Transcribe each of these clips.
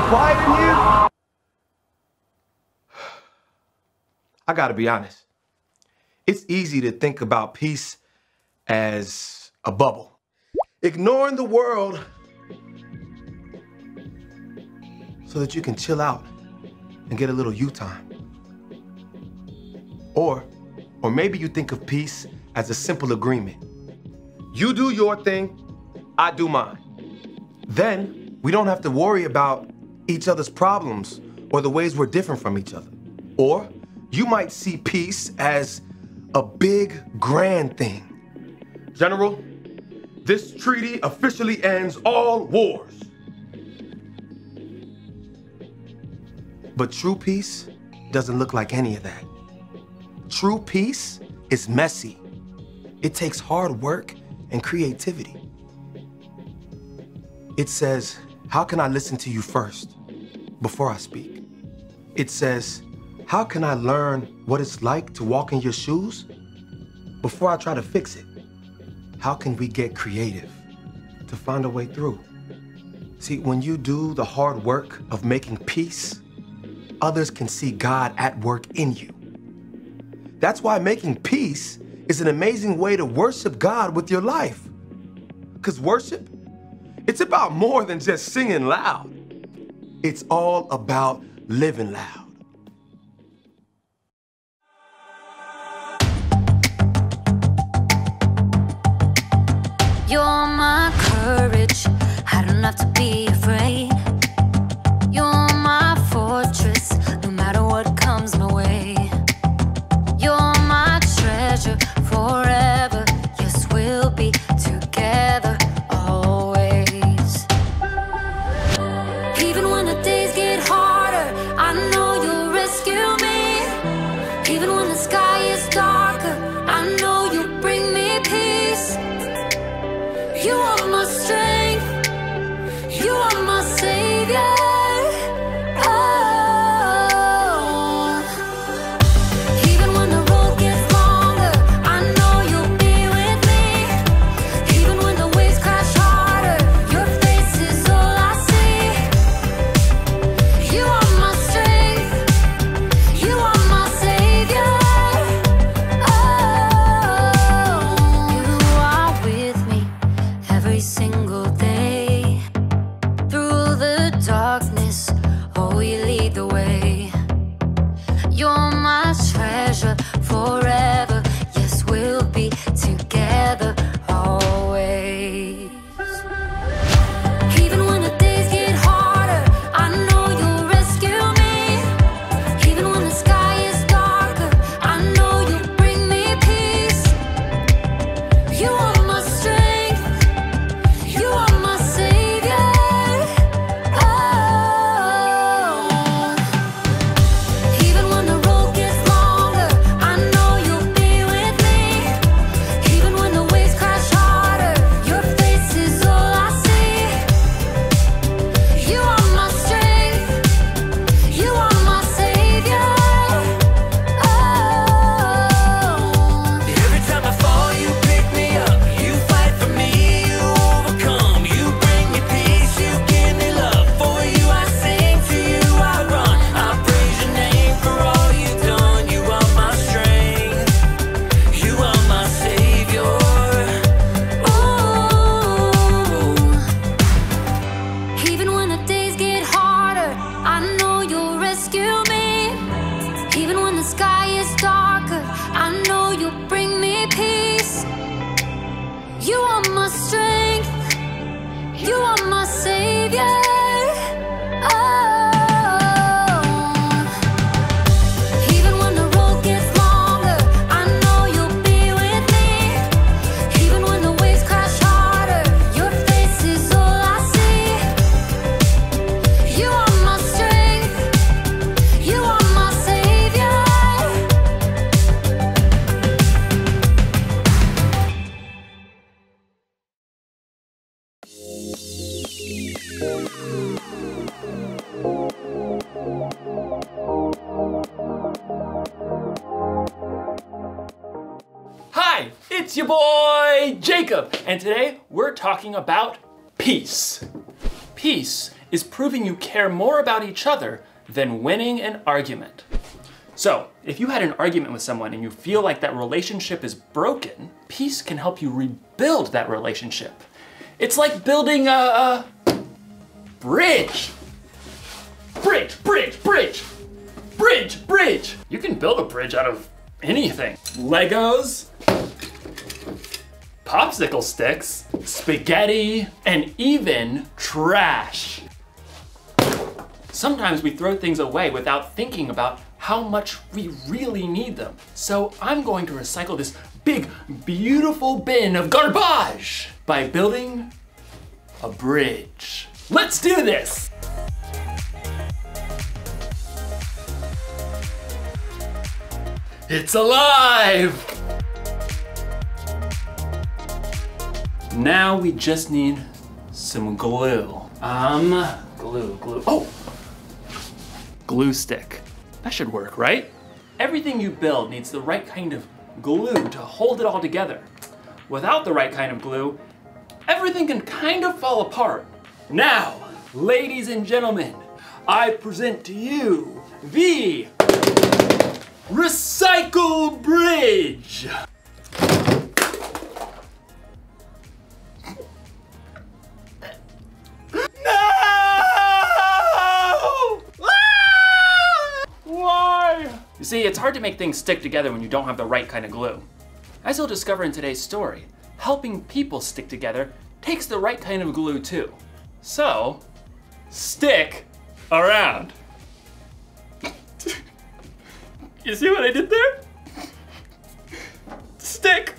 quiet in here? I gotta be honest. It's easy to think about peace as a bubble. Ignoring the world so that you can chill out and get a little you time. Or maybe you think of peace as a simple agreement. You do your thing, I do mine. Then we don't have to worry about each other's problems or the ways we're different from each other. Or you might see peace as a big, grand thing. General, this treaty officially ends all wars. But true peace doesn't look like any of that. True peace is messy. It takes hard work and creativity. It says, how can I listen to you first before I speak? It says, how can I learn what it's like to walk in your shoes before I try to fix it? How can we get creative to find a way through? See, when you do the hard work of making peace, others can see God at work in you. That's why making peace is an amazing way to worship God with your life. Because worship, it's about more than just singing loud. It's all about living loud. You're my courage, I don't have to be afraid. You're my fortress, no matter what comes my way. You're my treasure forever, yes, we'll be together always. Even when the days get harder, I know you'll rescue me. Even when the sky is darker, I know you'll bring me peace. You are my strength, you are my savior. Forever, yes, we'll be together always. Even when the days get harder, I know you'll rescue me. Even when the sky is darker, I know you'll bring me peace. You are my strength, you are my savior. Even when the road gets longer, Hi, it's your boy Jacob, and today we're talking about peace. Peace is proving you care more about each other than winning an argument. So, if you had an argument with someone and you feel like that relationship is broken, peace can help you rebuild that relationship. It's like building a bridge. Bridge, bridge, bridge. Bridge, bridge. You can build a bridge out of anything. Legos, popsicle sticks, spaghetti, and even trash. Sometimes we throw things away without thinking about how much we really need them. So I'm going to recycle this big, beautiful bin of garbage by building a bridge. Let's do this! It's alive! Now we just need some glue. Glue. Oh! Glue stick. That should work, right? Everything you build needs the right kind of glue to hold it all together. Without the right kind of glue, everything can kind of fall apart. Now, ladies and gentlemen, I present to you the Recycle Bridge! No! Why? You see, it's hard to make things stick together when you don't have the right kind of glue. As you'll discover in today's story, helping people stick together takes the right kind of glue too. So, stick around. You see what I did there? Stick.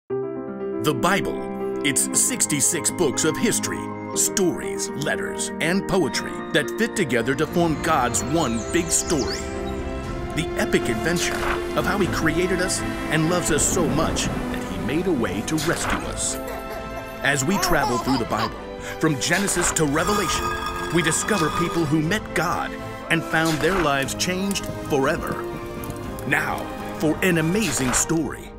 The Bible. It's 66 books of history, stories, letters, and poetry that fit together to form God's one big story. The epic adventure of how He created us and loves us so much that He made a way to rescue us. As we travel through the Bible, from Genesis to Revelation, we discover people who met God and found their lives changed forever. Now, for an amazing story,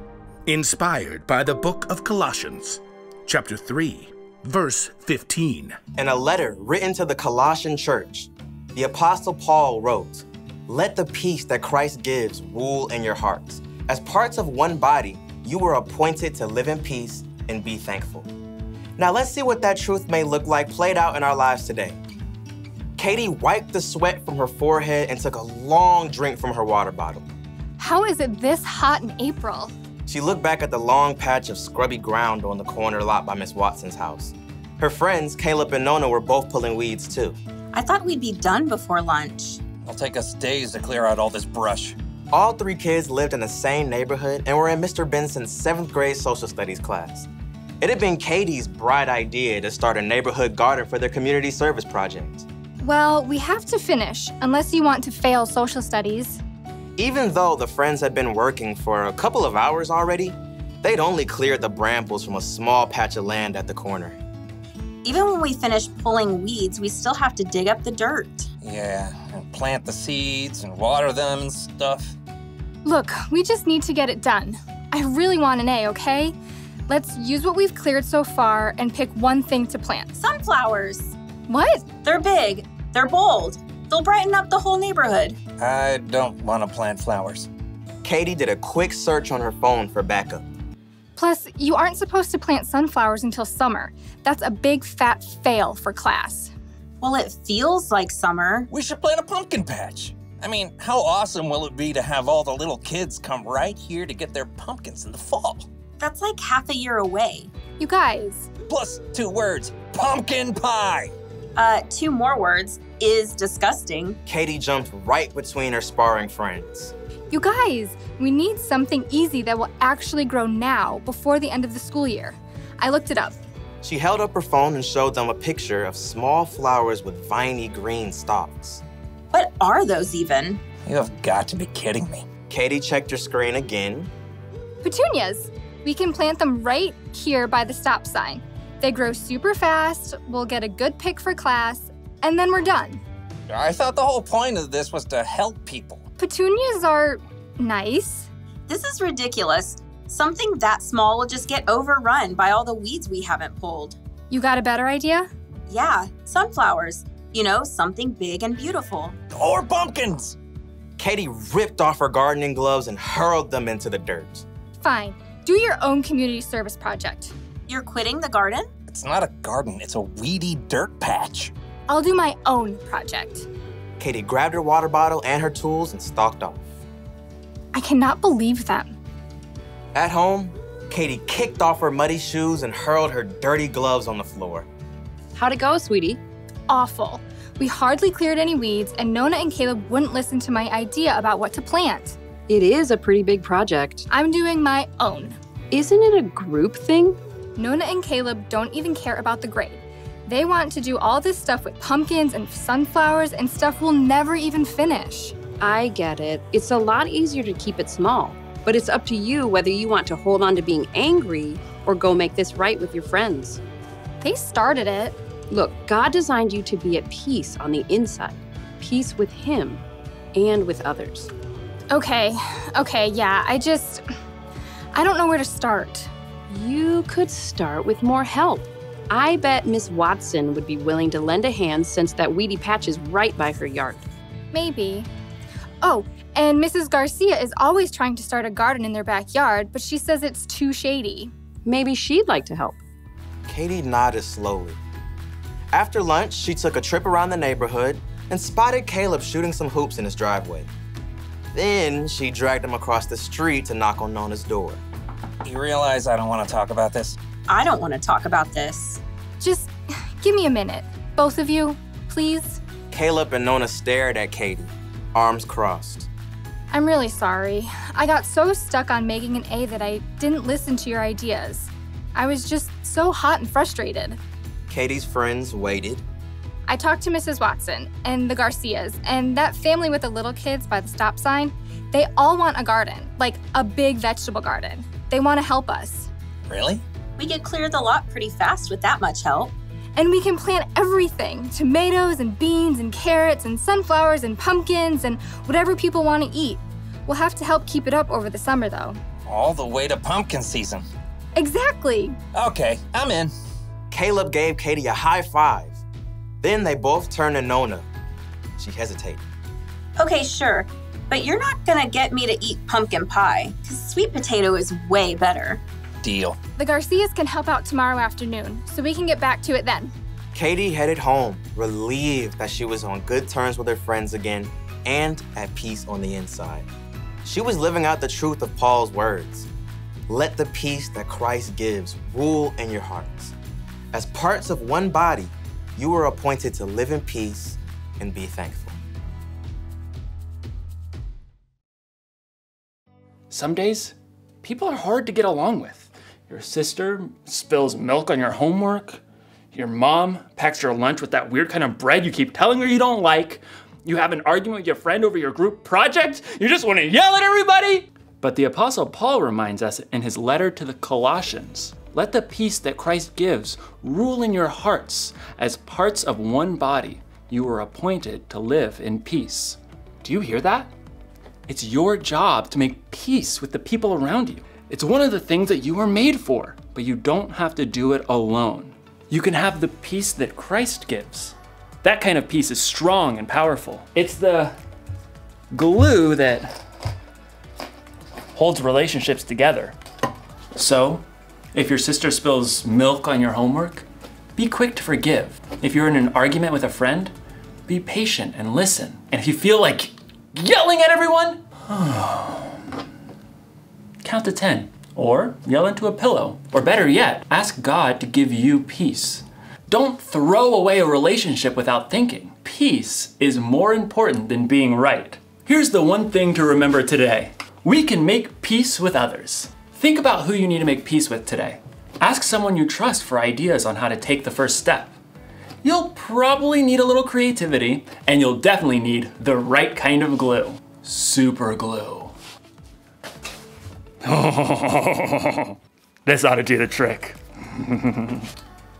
inspired by the book of Colossians, chapter 3, verse 15. In a letter written to the Colossian church, the Apostle Paul wrote, "Let the peace that Christ gives rule in your hearts. As parts of one body, you were appointed to live in peace and be thankful." Now let's see what that truth may look like played out in our lives today. Katie wiped the sweat from her forehead and took a long drink from her water bottle. How is it this hot in April? She looked back at the long patch of scrubby ground on the corner lot by Miss Watson's house. Her friends, Caleb and Nona, were both pulling weeds too. I thought we'd be done before lunch. It'll take us days to clear out all this brush. All three kids lived in the same neighborhood and were in Mr. Benson's 7th grade social studies class. It had been Katie's bright idea to start a neighborhood garden for their community service project. Well, we have to finish, unless you want to fail social studies. Even though the friends had been working for a couple of hours already, they'd only cleared the brambles from a small patch of land at the corner. Even when we finish pulling weeds, we still have to dig up the dirt. Yeah, and plant the seeds and water them and stuff. Look, we just need to get it done. I really want an A, okay? Let's use what we've cleared so far and pick one thing to plant. Sunflowers. What? They're big. They're bold. They'll brighten up the whole neighborhood. I don't want to plant flowers. Katie did a quick search on her phone for backup. Plus, you aren't supposed to plant sunflowers until summer. That's a big fat fail for class. Well, it feels like summer. We should plant a pumpkin patch. I mean, how awesome will it be to have all the little kids come right here to get their pumpkins in the fall? That's like half a year away. You guys. Plus 2 words, pumpkin pie. 2 more words, is disgusting. Katie jumped right between her sparring friends. You guys, we need something easy that will actually grow now before the end of the school year. I looked it up. She held up her phone and showed them a picture of small flowers with viney green stalks. What are those even? You have got to be kidding me. Katie checked her screen again. Petunias. We can plant them right here by the stop sign. They grow super fast, we'll get a good pick for class, and then we're done. I thought the whole point of this was to help people. Petunias are nice. This is ridiculous. Something that small will just get overrun by all the weeds we haven't pulled. You got a better idea? Yeah, sunflowers. You know, something big and beautiful. Or pumpkins. Katie ripped off her gardening gloves and hurled them into the dirt. Fine. Do your own community service project. You're quitting the garden? It's not a garden, it's a weedy dirt patch. I'll do my own project. Katie grabbed her water bottle and her tools and stalked off. I cannot believe them. At home, Katie kicked off her muddy shoes and hurled her dirty gloves on the floor. How'd it go, sweetie? Awful. We hardly cleared any weeds, and Nona and Caleb wouldn't listen to my idea about what to plant. It is a pretty big project. I'm doing my own. Isn't it a group thing? Nona and Caleb don't even care about the grade. They want to do all this stuff with pumpkins and sunflowers and stuff we'll never even finish. I get it. It's a lot easier to keep it small, but it's up to you whether you want to hold on to being angry or go make this right with your friends. They started it. Look, God designed you to be at peace on the inside, peace with Him and with others. Okay, yeah, I don't know where to start. You could start with more help. I bet Miss Watson would be willing to lend a hand since that weedy patch is right by her yard. Maybe. Oh, and Mrs. Garcia is always trying to start a garden in their backyard, but she says it's too shady. Maybe she'd like to help. Katie nodded slowly. After lunch, she took a trip around the neighborhood and spotted Caleb shooting some hoops in his driveway. Then she dragged him across the street to knock on Nona's door. You realize I don't want to talk about this? I don't want to talk about this. Just give me a minute. Both of you, please. Caleb and Nona stared at Katie, arms crossed. I'm really sorry. I got so stuck on making an A that I didn't listen to your ideas. I was just so hot and frustrated. Katie's friends waited. I talked to Mrs. Watson and the Garcias and that family with the little kids by the stop sign. They all want a garden, like a big vegetable garden. They want to help us. Really? We could clear the lot pretty fast with that much help. And we can plant everything, tomatoes and beans and carrots and sunflowers and pumpkins and whatever people want to eat. We'll have to help keep it up over the summer though. All the way to pumpkin season. Exactly. Okay, I'm in. Caleb gave Katie a high five. Then they both turned to Nona. She hesitated. Okay, sure, but you're not gonna get me to eat pumpkin pie, because sweet potato is way better. Deal. The Garcias can help out tomorrow afternoon, so we can get back to it then. Katie headed home, relieved that she was on good terms with her friends again and at peace on the inside. She was living out the truth of Paul's words. Let the peace that Christ gives rule in your hearts. As parts of one body, you were appointed to live in peace and be thankful. Some days, people are hard to get along with. Your sister spills milk on your homework. Your mom packs your lunch with that weird kind of bread you keep telling her you don't like. You have an argument with your friend over your group project. You just want to yell at everybody. But the Apostle Paul reminds us in his letter to the Colossians, let the peace that Christ gives rule in your hearts. As parts of one body, you were appointed to live in peace. Do you hear that? It's your job to make peace with the people around you. It's one of the things that you were made for, but you don't have to do it alone. You can have the peace that Christ gives. That kind of peace is strong and powerful. It's the glue that holds relationships together. So, if your sister spills milk on your homework, be quick to forgive. If you're in an argument with a friend, be patient and listen. And if you feel like yelling at everyone, count to 10, or yell into a pillow. Or better yet, ask God to give you peace. Don't throw away a relationship without thinking. Peace is more important than being right. Here's the one thing to remember today. We can make peace with others. Think about who you need to make peace with today. Ask someone you trust for ideas on how to take the first step. You'll probably need a little creativity, and you'll definitely need the right kind of glue. Super glue. This ought to do the trick.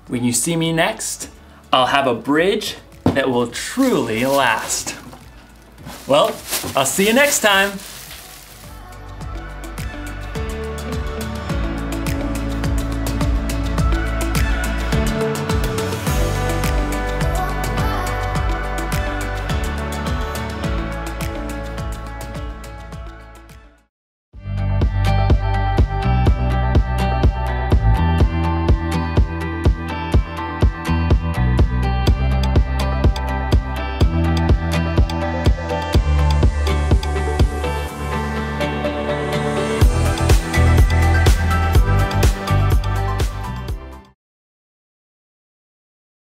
When you see me next, I'll have a bridge that will truly last. Well, I'll see you next time.